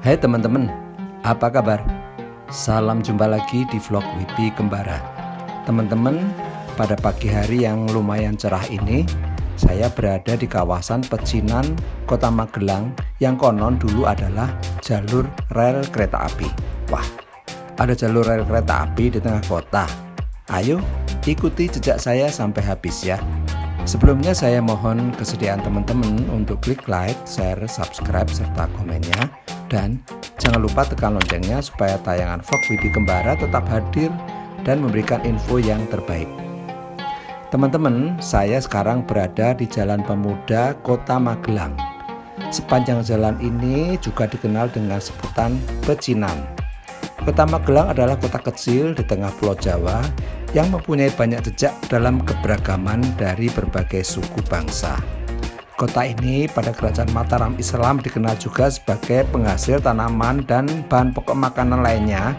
Hai teman-teman, apa kabar? Salam jumpa lagi di vlog Wibi Kembara. Teman-teman, pada pagi hari yang lumayan cerah ini, saya berada di kawasan Pecinan, Kota Magelang, yang konon dulu adalah jalur rel kereta api. Wah, ada jalur rel kereta api di tengah kota. Ayo, ikuti jejak saya sampai habis ya. Sebelumnya saya mohon kesediaan teman-teman untuk klik like, share, subscribe, serta komennya. Dan jangan lupa tekan loncengnya supaya tayangan vlog Wibi Kembara tetap hadir dan memberikan info yang terbaik. Teman-teman, saya sekarang berada di Jalan Pemuda Kota Magelang. Sepanjang jalan ini juga dikenal dengan sebutan Pecinan. Kota Magelang adalah kota kecil di tengah Pulau Jawa yang mempunyai banyak jejak dalam keberagaman dari berbagai suku bangsa. Kota ini pada kerajaan Mataram Islam dikenal juga sebagai penghasil tanaman dan bahan pokok makanan lainnya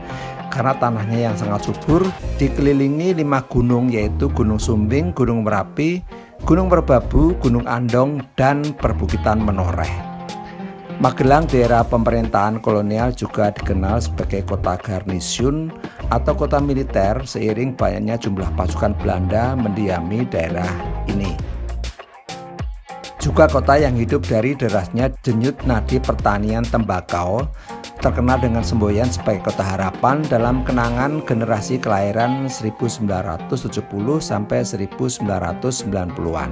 karena tanahnya yang sangat subur, dikelilingi 5 gunung yaitu Gunung Sumbing, Gunung Merapi, Gunung Merbabu, Gunung Andong, dan perbukitan Menoreh. Magelang di era pemerintahan kolonial juga dikenal sebagai kota garnisun atau kota militer seiring banyaknya jumlah pasukan Belanda mendiami daerah ini. Juga kota yang hidup dari derasnya denyut nadi pertanian tembakau, terkenal dengan semboyan sebagai kota harapan dalam kenangan generasi kelahiran 1970 sampai 1990-an.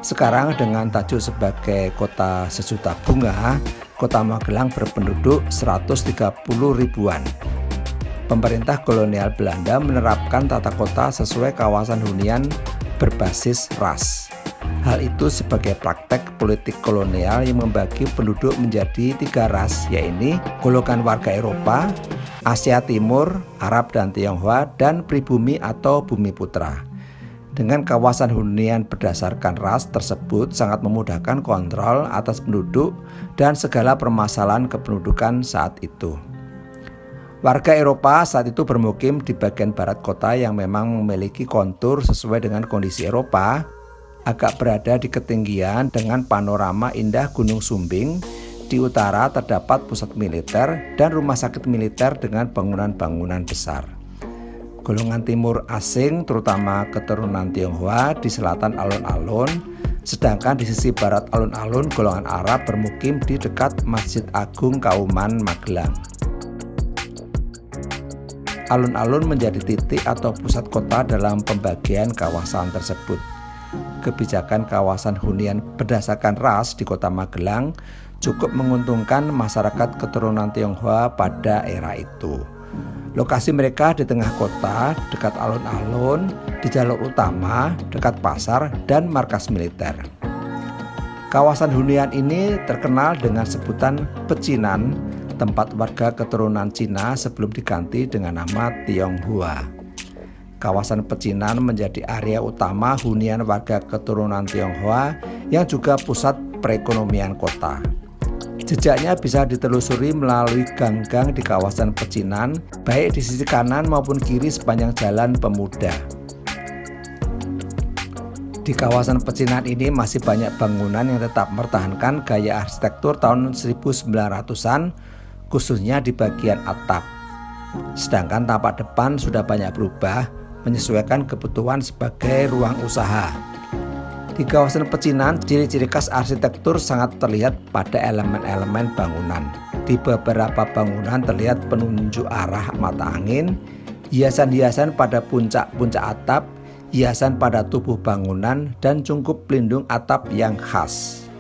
Sekarang dengan tajuk sebagai kota sejuta bunga, Kota Magelang berpenduduk 130 ribuan. Pemerintah kolonial Belanda menerapkan tata kota sesuai kawasan hunian berbasis ras. Hal itu sebagai praktek politik kolonial yang membagi penduduk menjadi 3 ras, yaitu golongan warga Eropa, Asia Timur, Arab dan Tionghoa, dan pribumi atau bumi putra. Dengan kawasan hunian berdasarkan ras tersebut sangat memudahkan kontrol atas penduduk dan segala permasalahan kependudukan saat itu. Warga Eropa saat itu bermukim di bagian barat kota yang memang memiliki kontur sesuai dengan kondisi Eropa, agak berada di ketinggian dengan panorama indah Gunung Sumbing. Di utara terdapat pusat militer dan rumah sakit militer dengan bangunan-bangunan besar. Golongan timur asing terutama keturunan Tionghoa di selatan alun-alun, sedangkan di sisi barat alun-alun golongan Arab bermukim di dekat Masjid Agung Kauman Magelang. Alun-alun menjadi titik atau pusat kota dalam pembagian kawasan tersebut. Kebijakan kawasan hunian berdasarkan ras di Kota Magelang cukup menguntungkan masyarakat keturunan Tionghoa pada era itu. Lokasi mereka di tengah kota, dekat alun-alun, di jalur utama, dekat pasar, dan markas militer. Kawasan hunian ini terkenal dengan sebutan Pecinan, tempat warga keturunan Cina sebelum diganti dengan nama Tionghoa. Kawasan Pecinan menjadi area utama hunian warga keturunan Tionghoa yang juga pusat perekonomian kota. Jejaknya bisa ditelusuri melalui gang-gang di kawasan Pecinan, baik di sisi kanan maupun kiri sepanjang Jalan Pemuda. Di kawasan Pecinan ini masih banyak bangunan yang tetap mempertahankan gaya arsitektur tahun 1900-an, khususnya di bagian atap. Sedangkan tapak depan sudah banyak berubah, menyesuaikan kebutuhan sebagai ruang usaha. Di kawasan Pecinan, ciri-ciri khas arsitektur sangat terlihat pada elemen-elemen bangunan. Di beberapa bangunan terlihat penunjuk arah mata angin, hiasan-hiasan pada puncak-puncak atap, hiasan pada tubuh bangunan, dan cungkup pelindung atap yang khas.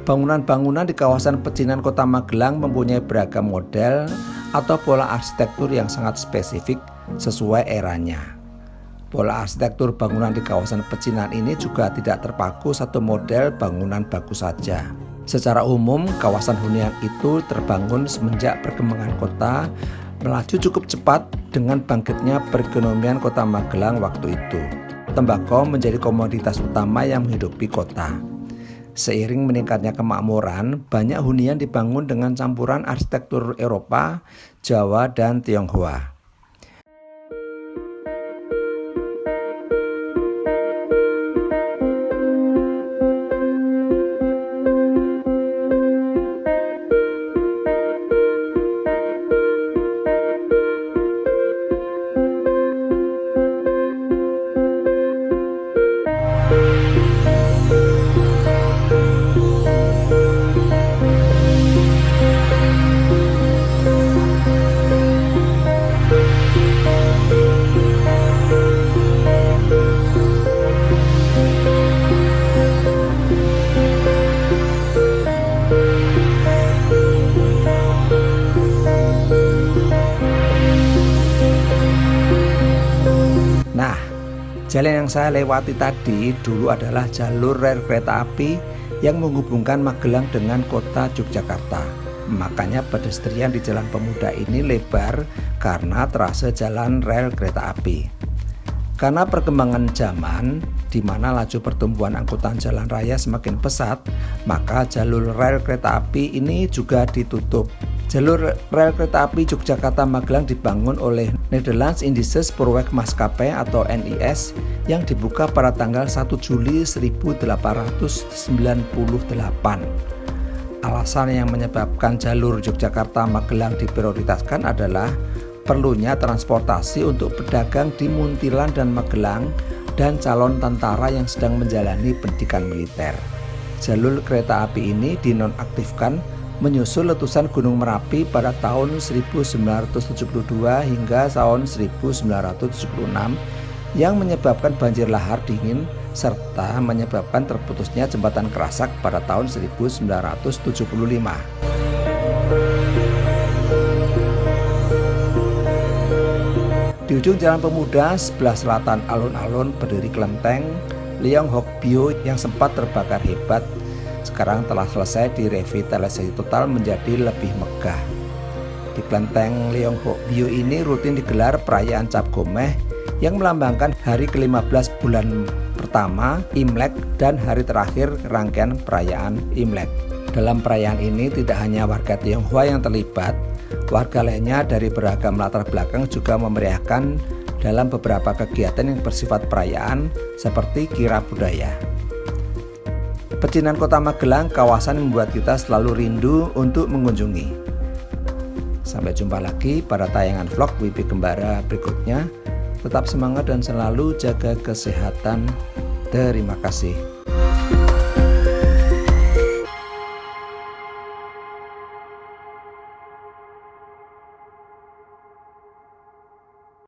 Bangunan-bangunan di kawasan Pecinan Kota Magelang mempunyai beragam model atau pola arsitektur yang sangat spesifik sesuai eranya. Pola arsitektur bangunan di kawasan Pecinan ini juga tidak terpaku satu model bangunan bagus saja. Secara umum, kawasan hunian itu terbangun semenjak perkembangan kota melaju cukup cepat dengan bangkitnya perekonomian Kota Magelang waktu itu. Tembakau menjadi komoditas utama yang menghidupi kota. Seiring meningkatnya kemakmuran, banyak hunian dibangun dengan campuran arsitektur Eropa, Jawa, dan Tionghoa. Jalan yang saya lewati tadi dulu adalah jalur rel kereta api yang menghubungkan Magelang dengan kota Yogyakarta. Makanya pedestrian di Jalan Pemuda ini lebar karena trase jalan rel kereta api. Karena perkembangan zaman, di mana laju pertumbuhan angkutan jalan raya semakin pesat, maka jalur rel kereta api ini juga ditutup. Jalur rel kereta api Yogyakarta-Magelang dibangun oleh Nederlands Indische Spoorwegmaatschappij atau NIS yang dibuka pada tanggal 1 Juli 1898. Alasan yang menyebabkan jalur Yogyakarta-Magelang diprioritaskan adalah perlunya transportasi untuk pedagang di Muntilan dan Magelang dan calon tentara yang sedang menjalani pendidikan militer. Jalur kereta api ini dinonaktifkan menyusul letusan Gunung Merapi pada tahun 1972 hingga tahun 1976 yang menyebabkan banjir lahar dingin serta menyebabkan terputusnya jembatan Kerasak pada tahun 1975. Di ujung Jalan Pemuda sebelah selatan alun-alun berdiri kelenteng Leonghokbyo yang sempat terbakar hebat. Sekarang telah selesai direvitalisasi total menjadi lebih megah. Di kelenteng Leonghokbyo ini rutin digelar perayaan Cap Gomeh yang melambangkan hari ke-15 bulan pertama Imlek dan hari terakhir rangkaian perayaan Imlek. Dalam perayaan ini tidak hanya warga Tionghoa yang terlibat, warga lainnya dari beragam latar belakang juga memeriahkan dalam beberapa kegiatan yang bersifat perayaan seperti kirab budaya. Pecinan Kota Magelang, kawasan yang membuat kita selalu rindu untuk mengunjungi. Sampai jumpa lagi pada tayangan vlog WP Kembara berikutnya. Tetap semangat dan selalu jaga kesehatan. Terima kasih.